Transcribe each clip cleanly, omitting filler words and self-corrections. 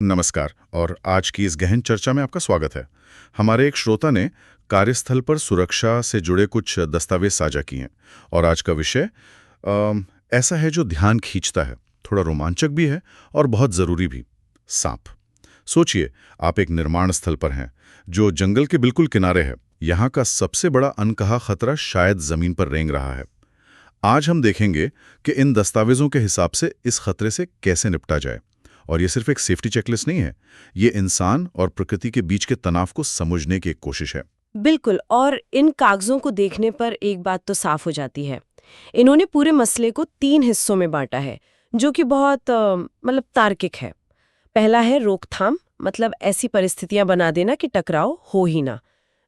नमस्कार और आज की इस गहन चर्चा में आपका स्वागत है। हमारे एक श्रोता ने कार्यस्थल पर सुरक्षा से जुड़े कुछ दस्तावेज साझा किए हैं और आज का विषय ऐसा है जो ध्यान खींचता है, थोड़ा रोमांचक भी है और बहुत ज़रूरी भी। सांप। सोचिए, आप एक निर्माण स्थल पर हैं जो जंगल के बिल्कुल किनारे है। यहाँ का सबसे बड़ा अनकहा खतरा शायद ज़मीन पर रेंग रहा है। आज हम देखेंगे कि इन दस्तावेजों के हिसाब से इस खतरे से कैसे निपटा जाए। और ये सिर्फ एक सेफ्टी चेकलिस्ट नहीं है, ये इंसान और प्रकृति के बीच के तनाव को समझने की एक कोशिश है। बिल्कुल। और इन कागजों को देखने पर एक बात तो साफ हो जाती है। इन्होंने पूरे मसले को 3 हिस्सों में बांटा है, जो कि बहुत तार्किक है। पहला है रोकथाम, मतलब ऐसी परिस्थितियां बना देना कि टकराव हो ही ना।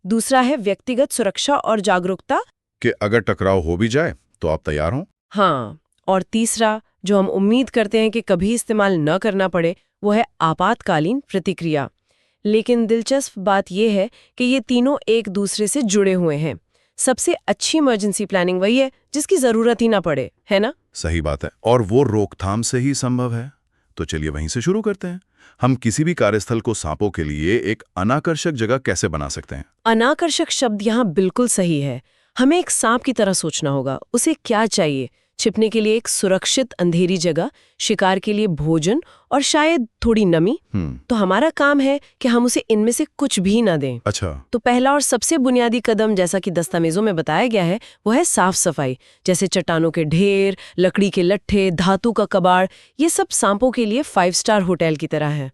दूसरा है व्यक्तिगत सुरक्षा और जागरूकता, कि अगर टकराव हो भी जाए तो आप तैयार हों। हाँ। और तीसरा, जो हम उम्मीद करते हैं कि कभी इस्तेमाल न करना पड़े, वो है आपातकालीन प्रतिक्रिया। लेकिन दिलचस्प बात यह है कि ये तीनों एक दूसरे से जुड़े हुए हैं। सबसे अच्छी इमरजेंसी प्लानिंग वही है जिसकी जरूरत ही ना पड़े, है ना? सही बात है, और वो रोकथाम से ही संभव है। तो चलिए वहीं से शुरू करते हैं। हम किसी भी कार्यस्थल को सांपों के लिए एक अनाकर्षक जगह कैसे बना सकते हैं? अनाकर्षक शब्द यहाँ बिल्कुल सही है। हमें एक सांप की तरह सोचना होगा। उसे क्या चाहिए? छिपने के लिए एक सुरक्षित अंधेरी जगह, शिकार के लिए भोजन और शायद थोड़ी नमी। तो हमारा काम है कि हम उसे इनमें से कुछ भी ना दें। अच्छा। तो पहला और सबसे बुनियादी कदम, जैसा कि दस्तावेजों में बताया गया है, वो है साफ सफाई। जैसे चट्टानों के ढेर, लकड़ी के लट्ठे, धातु का कबाड़, ये सब सांपों के लिए 5 स्टार होटल की तरह है।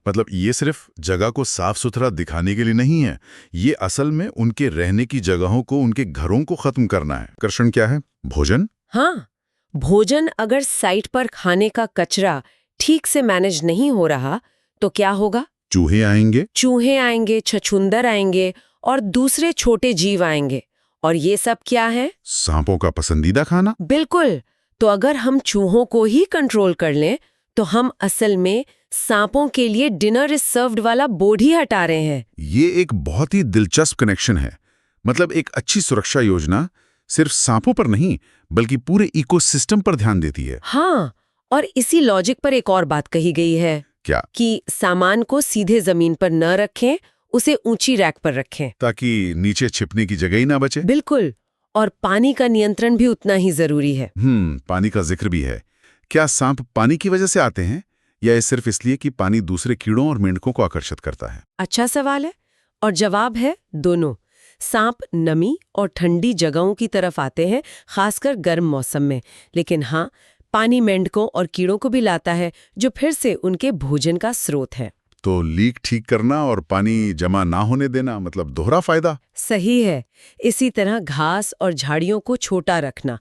मतलब ये सिर्फ जगह को साफ सुथरा दिखाने के लिए नहीं है, ये असल में उनके रहने की जगहों को, उनके घरों को खत्म करना है। आकर्षण क्या है? भोजन। हाँ, भोजन। अगर साइट पर खाने का कचरा ठीक से मैनेज नहीं हो रहा तो क्या होगा? चूहे आएंगे, छछूंदर आएंगे और दूसरे छोटे जीव आएंगे। और ये सब क्या है? सांपों का पसंदीदा खाना। बिल्कुल। तो अगर हम चूहों को ही कंट्रोल कर लें तो हम असल में सांपों के लिए डिनर इज सर्व्ड वाला बोर्ड ही हटा रहे हैं। ये एक बहुत ही दिलचस्प कनेक्शन है। मतलब एक अच्छी सुरक्षा योजना सिर्फ सांपों पर नहीं बल्कि पूरे इकोसिस्टम पर ध्यान देती है। हाँ, और इसी लॉजिक पर एक और बात कही गई है। क्या? कि सामान को सीधे जमीन पर न रखें, उसे ऊंची रैक पर रखें, ताकि नीचे छिपने की जगह ही ना बचे। बिल्कुल। और पानी का नियंत्रण भी उतना ही जरूरी है। पानी का जिक्र भी है। क्या सांप पानी की वजह से आते हैं या ये सिर्फ इसलिए कि पानी दूसरे कीड़ों और मेंढकों को आकर्षित करता है? अच्छा सवाल है, और जवाब है दोनों। सांप नमी और ठंडी जगहों की तरफ आते हैं, खासकर गर्म मौसम में। लेकिन हाँ, पानी मेंढकों और कीड़ों को भी लाता है, जो फिर से उनके भोजन का स्रोत है। तो लीक ठीक करना और पानी जमा ना होने देना, मतलब दोहरा फायदा। सही है। इसी तरह घास और झाड़ियों को छोटा रखना,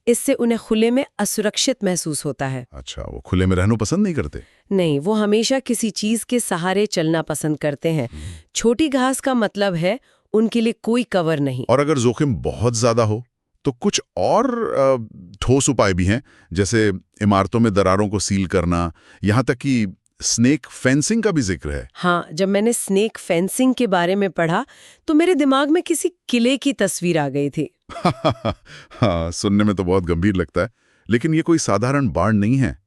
इससे उन्हें खुले में असुरक्षित महसूस होता है। अच्छा, वो खुले में रहना पसंद नहीं करते? नहीं, वो हमेशा किसी चीज के सहारे चलना पसंद करते हैं। छोटी घास का मतलब है उनके लिए कोई कवर नहीं। और अगर जोखिम बहुत ज्यादा हो तो कुछ और ठोस उपाय भी हैं, जैसे इमारतों में दरारों को सील करना, यहाँ तक कि स्नेक फेंसिंग का भी जिक्र है। हाँ, जब मैंने स्नेक फेंसिंग के बारे में पढ़ा तो मेरे दिमाग में किसी किले की तस्वीर आ गई थी। हाँ, सुनने में तो बहुत गंभीर लगता है, लेकिन ये कोई साधारण बाड़ नहीं है।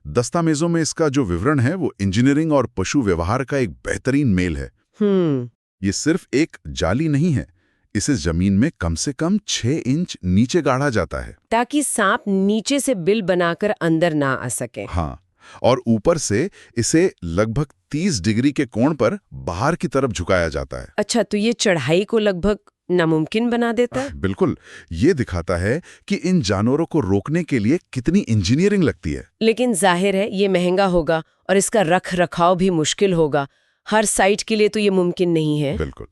दस्तावेजों में इसका जो विवरण है वो इंजीनियरिंग और पशु व्यवहार का एक बेहतरीन मेल है। ये सिर्फ एक जाली नहीं है, इसे जमीन में कम से कम 6 इंच नीचे गाड़ा जाता है, ताकि सांप नीचे से बिल बनाकर अंदर ना आ सके। हाँ, और ऊपर से इसे लगभग 30 डिग्री के कोण पर बाहर की तरफ झुकाया जाता है। अच्छा, तो ये चढ़ाई को लगभग नामुमकिन बना देता है। बिल्कुल। ये दिखाता है कि इन जानवरों को रोकने के लिए कितनी इंजीनियरिंग लगती है। लेकिन जाहिर है ये महंगा होगा और इसका रख रखाव भी मुश्किल होगा। हर साइट के लिए तो ये मुमकिन नहीं है। बिल्कुल।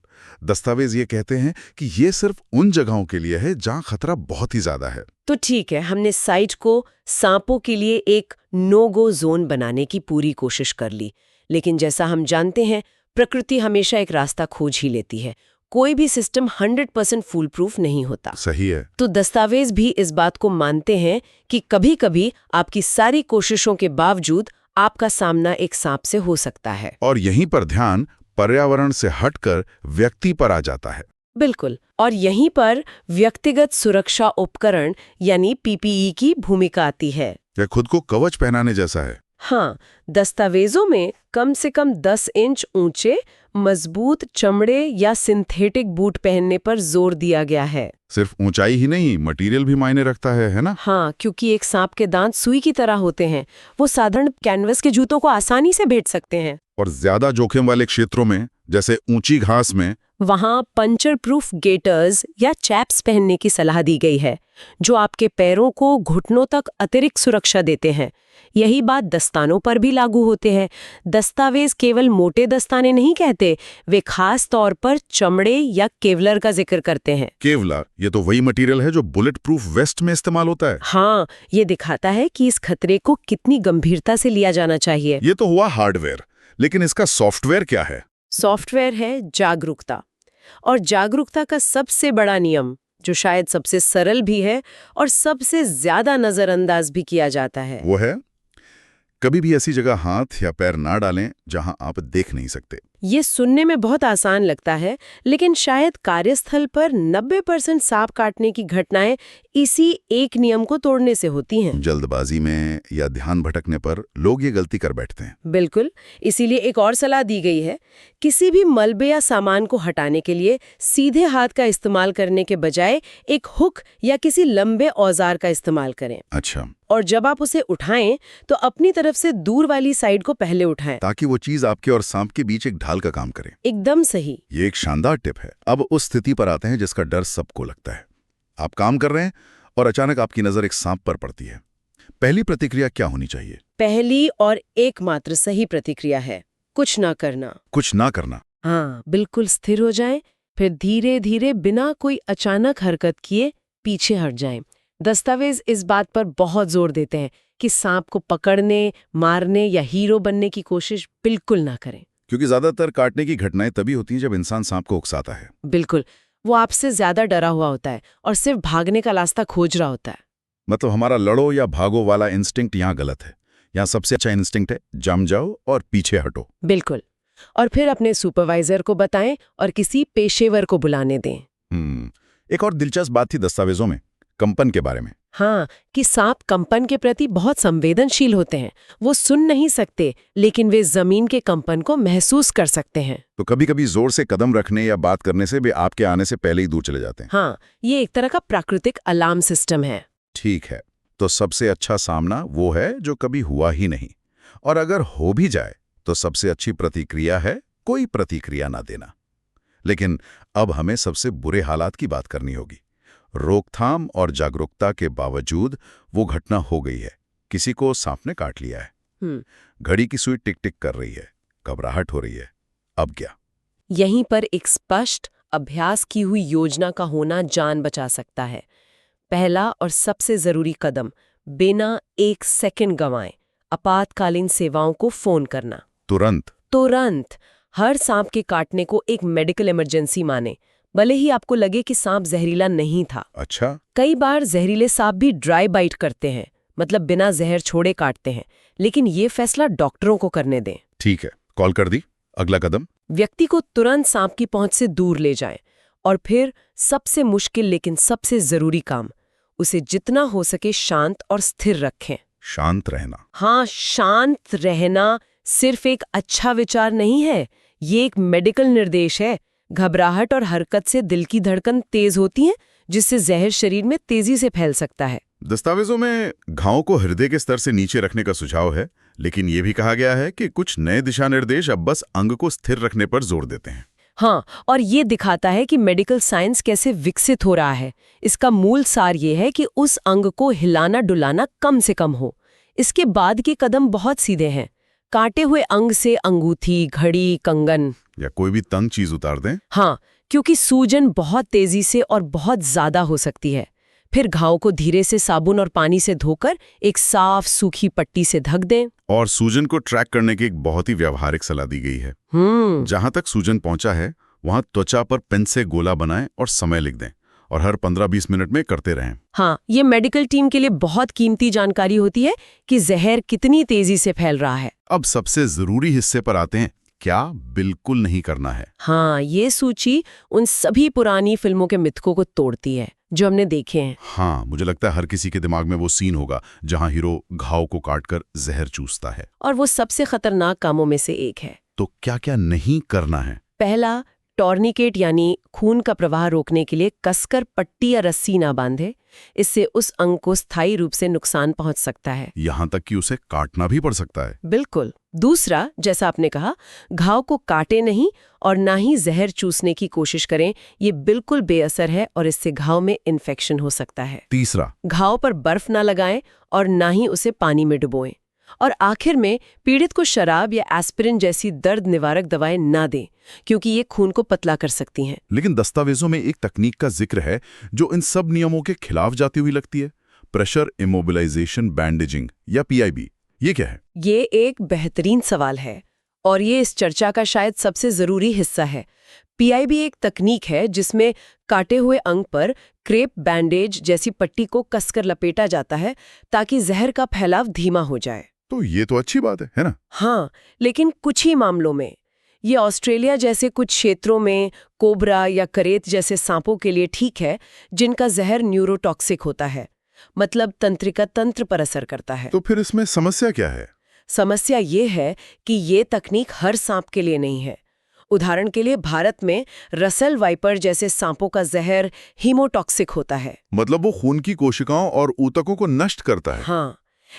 दस्तावेज ये कहते हैं कि ये सिर्फ उन जगहों के लिए है जहां खतरा बहुत ही ज्यादा है। तो ठीक है, हमने साइट को सांपों के लिए एक नो गो जोन बनाने की पूरी कोशिश कर ली। लेकिन जैसा हम जानते हैं, प्रकृति हमेशा एक रास्ता खोज ही लेती है। कोई भी सिस्टम 100% फूल प्रूफ नहीं होता। सही है। तो दस्तावेज भी इस बात को मानते हैं कि कभी-कभी आपकी सारी कोशिशों के बावजूद आपका सामना एक सांप से हो सकता है। और यहीं पर ध्यान पर्यावरण से हटकर व्यक्ति पर आ जाता है। बिल्कुल। और यहीं पर व्यक्तिगत सुरक्षा उपकरण यानी पीपीई की भूमिका आती है। यह खुद को कवच पहनाने जैसा है। हाँ, दस्तावेजों में कम से कम 10 इंच ऊंचे मजबूत चमड़े या सिंथेटिक बूट पहनने पर जोर दिया गया है। सिर्फ ऊंचाई ही नहीं, मटेरियल भी मायने रखता है ना? हाँ, क्योंकि एक सांप के दांत सुई की तरह होते हैं। वो साधारण कैनवस के जूतों को आसानी से भेद सकते हैं। और ज्यादा जोखिम वाले क्षेत्रों में, जैसे ऊंची घास में, वहाँ पंचर प्रूफ गेटर्स या चैप्स पहनने की सलाह दी गई है, जो आपके पैरों को घुटनों तक अतिरिक्त सुरक्षा देते हैं। यही बात दस्तानों पर भी लागू होते हैं। दस्तावेज केवल मोटे दस्ताने नहीं कहते, वे खास तौर पर चमड़े या केवलर का जिक्र करते हैं। केवलर, ये तो वही मटेरियल है जो बुलेट प्रूफ वेस्ट में इस्तेमाल होता है। हाँ, ये दिखाता है कि इस खतरे को कितनी गंभीरता से लिया जाना चाहिए। ये तो हुआ हार्डवेयर, लेकिन इसका सॉफ्टवेयर क्या है? सॉफ्टवेयर है जागरूकता। और जागरूकता का सबसे बड़ा नियम, जो शायद सबसे सरल भी है और सबसे ज्यादा नजरअंदाज भी किया जाता है, वो है कभी भी ऐसी जगह हाथ या पैर ना डालें जहां आप देख नहीं सकते। ये सुनने में बहुत आसान लगता है, लेकिन शायद कार्यस्थल पर 90% सांप काटने की घटनाएं इसी एक नियम को तोड़ने से होती हैं। जल्दबाजी में या ध्यान भटकने पर लोग ये गलती कर बैठते हैं। बिल्कुल, इसीलिए एक और सलाह दी गई है, किसी भी मलबे या सामान को हटाने के लिए सीधे हाथ का इस्तेमाल करने के बजाय एक हुक या किसी लंबे औजार का इस्तेमाल करें। अच्छा। और जब आप उसे उठाएं तो अपनी तरफ से दूर वाली साइड को पहले उठाएं, ताकि वो चीज आपके और सांप के बीच एक ढाल का काम करे। एकदम सही। ये एक शानदार टिप है। अब उस स्थिति पर आते हैं जिसका डर सबको लगता है। आप काम कर रहे हैं और अचानक आपकी नजर एक सांप पर पड़ती है। पहली प्रतिक्रिया क्या होनी चाहिए? पहली और एकमात्र सही प्रतिक्रिया है कुछ ना करना। कुछ ना करना। हाँ, बिल्कुल स्थिर हो जाएं, फिर धीरे धीरे बिना कोई अचानक हरकत किए पीछे हट जाएं। दस्तावेज इस बात पर बहुत जोर देते हैं कि सांप को पकड़ने, मारने या हीरो बनने की कोशिश बिल्कुल ना करें। क्योंकि ज्यादातर काटने की घटनाएं तभी होती हैं जब इंसान सांप को उकसाता है। बिल्कुल, वो आपसे ज्यादा डरा हुआ होता है और सिर्फ भागने का रास्ता खोज रहा होता है। मतलब हमारा लड़ो या भागो वाला इंस्टिंक्ट यहाँ गलत है। यहाँ सबसे अच्छा इंस्टिंक्ट है जम जाओ और पीछे हटो। बिल्कुल, और फिर अपने सुपरवाइजर को बताएं और किसी पेशेवर को बुलाने दें। एक और दिलचस्प बात थी दस्तावेजों में कंपन के बारे में। हाँ, कि सांप कंपन के प्रति बहुत संवेदनशील होते हैं। वो सुन नहीं सकते, लेकिन वे जमीन के कंपन को महसूस कर सकते हैं। तो कभी कभी जोर से कदम रखने या बात करने से वे आपके आने से पहले ही दूर चले जाते हैं। हाँ, ये एक तरह का प्राकृतिक अलार्म सिस्टम है। ठीक है, तो सबसे अच्छा सामना वो है जो कभी हुआ ही नहीं, और अगर हो भी जाए तो सबसे अच्छी प्रतिक्रिया है कोई प्रतिक्रिया ना देना। लेकिन अब हमें सबसे बुरे हालात की बात करनी होगी। रोकथाम और जागरूकता के बावजूद वो घटना हो गई है, किसी को सांप ने काट लिया है। घड़ी की सुई टिक टिक कर रही है, घबराहट हो रही है। अब क्या? यहीं पर एक स्पष्ट अभ्यास की हुई योजना का होना जान बचा सकता है। पहला और सबसे जरूरी कदम, बिना एक सेकंड गंवाए आपातकालीन सेवाओं को फोन करना। तुरंत हर सांप के काटने को एक मेडिकल इमरजेंसी माने, भले ही आपको लगे कि सांप जहरीला नहीं था। अच्छा। कई बार जहरीले सांप भी ड्राई बाइट करते हैं, मतलब बिना जहर छोड़े काटते हैं, लेकिन ये फैसला डॉक्टरों को करने दें। ठीक है, कॉल कर दी। अगला कदम? व्यक्ति को तुरंत सांप की पहुंच से दूर ले जाएं, और फिर सबसे मुश्किल लेकिन सबसे जरूरी काम, उसे जितना हो सके शांत और स्थिर रखें। शांत रहना? हाँ, शांत रहना सिर्फ एक अच्छा विचार नहीं है, ये एक मेडिकल निर्देश है। घबराहट और हरकत से दिल की धड़कन तेज होती है, जिससे जहर शरीर में तेजी से फैल सकता है। दस्तावेजों में घाव को हृदय के स्तर से नीचे रखने का सुझाव है, लेकिन ये भी कहा गया है कि कुछ नए दिशा निर्देश अब बस अंग को स्थिर रखने पर जोर देते हैं। हाँ, और ये दिखाता है कि मेडिकल साइंस कैसे विकसित हो रहा है। इसका मूल सार ये है कि उस अंग को हिलाना डुलाना कम से कम हो। इसके बाद के कदम बहुत सीधे हैं। काटे हुए अंग से अंगूठी, घड़ी, कंगन या कोई भी तंग चीज उतार दें। हाँ, क्योंकि सूजन बहुत तेजी से और बहुत ज्यादा हो सकती है। फिर घाव को धीरे से साबुन और पानी से धोकर एक साफ सूखी पट्टी से ढक दें। और सूजन को ट्रैक करने की एक बहुत ही व्यावहारिक सलाह दी गई है। जहां तक सूजन पहुंचा है वहां त्वचा पर पेन से गोला बनाएं और समय लिख दें, और हर 15-20 मिनट में करते रहें। हाँ, ये मेडिकल टीम के लिए बहुत कीमती जानकारी होती है कि जहर कितनी तेजी से फैल रहा है। अब सबसे जरूरी हिस्से पर आते हैं, क्या बिल्कुल नहीं करना है। हाँ, ये सूची उन सभी पुरानी फिल्मों के मिथकों को तोड़ती है जो हमने देखे हैं। हाँ, मुझे लगता है हर किसी के दिमाग में वो सीन होगा जहां हीरो घाव को काटकर जहर चूसता है। और वो सबसे खतरनाक कामों में से एक है। तो क्या क्या नहीं करना है? पहला, टॉर्निकेट यानी खून का प्रवाह रोकने के लिए कसकर पट्टी या रस्सी ना बांधे। इससे उस अंग को स्थायी रूप से नुकसान पहुंच सकता है। यहां तक कि उसे काटना भी पड़ सकता है। बिल्कुल। दूसरा, जैसा आपने कहा, घाव को काटे नहीं और ना ही जहर चूसने की कोशिश करें। ये बिल्कुल बेअसर है और इससे घाव में इन्फेक्शन हो सकता है। तीसरा, घाव पर बर्फ ना लगाएं और ना ही उसे पानी में डुबोएं। और आखिर में पीड़ित को शराब या एस्पिरिन जैसी दर्द निवारक दवाएं ना दें, क्योंकि ये खून को पतला कर सकती हैं। लेकिन दस्तावेजों में एक तकनीक का जिक्र है जो इन सब नियमों के खिलाफ जाती हुई लगती है। प्रेशर इमोबिलाइजेशन बैंडेजिंग या PIB। ये क्या है? ये एक बेहतरीन सवाल है और ये इस चर्चा का शायद सबसे जरूरी हिस्सा है। PIB एक तकनीक है जिसमें काटे हुए अंग पर क्रेप बैंडेज जैसी पट्टी को कसकर लपेटा जाता है ताकि जहर का फैलाव धीमा हो जाए। तो ये तो अच्छी बात है ना? हाँ, लेकिन कुछ ही मामलों में ये ऑस्ट्रेलिया जैसे कुछ क्षेत्रों में कोबरा या करेत जैसे सांपों के लिए ठीक है, जिनका जहर न्यूरोटॉक्सिक होता है, मतलब तंत्रिका तंत्र पर असर करता है। तो फिर इसमें समस्या क्या है? समस्या ये है कि ये तकनीक हर सांप के लिए नहीं है। उदाहरण के लिए भारत में रसेल वाइपर जैसे सांपों का जहर हीमोटॉक्सिक होता है। मतलब वो खून की कोशिकाओं और ऊतकों को नष्ट करता है। हाँ,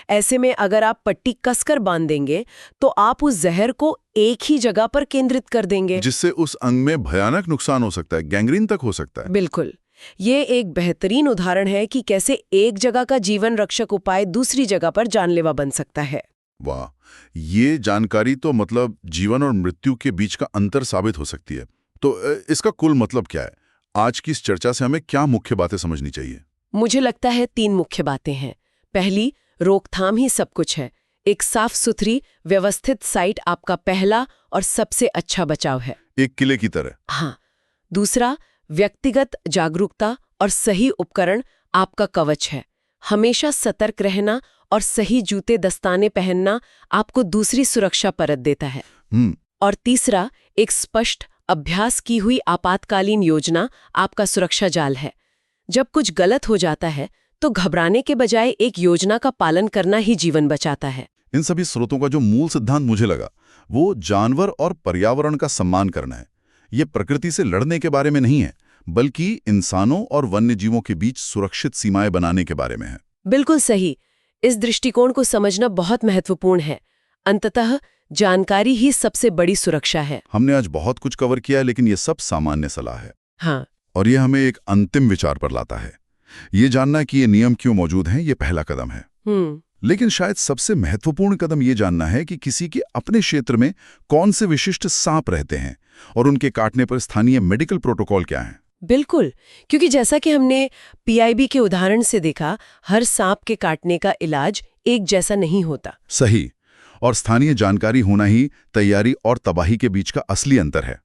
ऐसे में अगर आप पट्टी कसकर बांध देंगे तो आप उस जहर को एक ही जगह पर केंद्रित कर देंगे, जिससे उस अंग में भयानक नुकसान हो सकता है, गैंग्रीन तक हो सकता है। बिल्कुल। ये एक बेहतरीन उदाहरण है कि कैसे एक जगह का जीवन रक्षक उपाय दूसरी जगह पर जानलेवा बन सकता है। वाह, ये जानकारी तो मतलब जीवन और मृत्यु के बीच का अंतर साबित हो सकती है। तो इसका कुल मतलब क्या है? आज की इस चर्चा से हमें क्या मुख्य बातें समझनी चाहिए? मुझे लगता है 3 मुख्य बातें हैं। पहली, रोकथाम ही सब कुछ है। एक साफ सुथरी व्यवस्थित साइट आपका पहला और सबसे अच्छा बचाव है, एक किले की तरह। हाँ। दूसरा, व्यक्तिगत जागरूकता और सही उपकरण आपका कवच है। हमेशा सतर्क रहना और सही जूते दस्ताने पहनना आपको दूसरी सुरक्षा परत देता है। और तीसरा, एक स्पष्ट अभ्यास की हुई आपातकालीन योजना आपका सुरक्षा जाल है। जब कुछ गलत हो जाता है तो घबराने के बजाय एक योजना का पालन करना ही जीवन बचाता है। इन सभी स्रोतों का जो मूल सिद्धांत मुझे लगा वो जानवर और पर्यावरण का सम्मान करना है। ये प्रकृति से लड़ने के बारे में नहीं है, बल्कि इंसानों और वन्य जीवों के बीच सुरक्षित सीमाएं बनाने के बारे में है। बिल्कुल सही। इस दृष्टिकोण को समझना बहुत महत्वपूर्ण है। अंततः जानकारी ही सबसे बड़ी सुरक्षा है। हमने आज बहुत कुछ कवर किया है, लेकिन ये सब सामान्य सलाह है। हाँ, और ये हमें एक अंतिम विचार पर लाता है। ये जानना कि ये नियम क्यों मौजूद हैं, ये पहला कदम है। लेकिन शायद सबसे महत्वपूर्ण कदम ये जानना है कि किसी के अपने क्षेत्र में कौन से विशिष्ट सांप रहते हैं और उनके काटने पर स्थानीय मेडिकल प्रोटोकॉल क्या है। बिल्कुल, क्योंकि जैसा कि हमने PIB के उदाहरण से देखा, हर सांप के काटने का इलाज एक जैसा नहीं होता। सही। और स्थानीय जानकारी होना ही तैयारी और तबाही के बीच का असली अंतर है।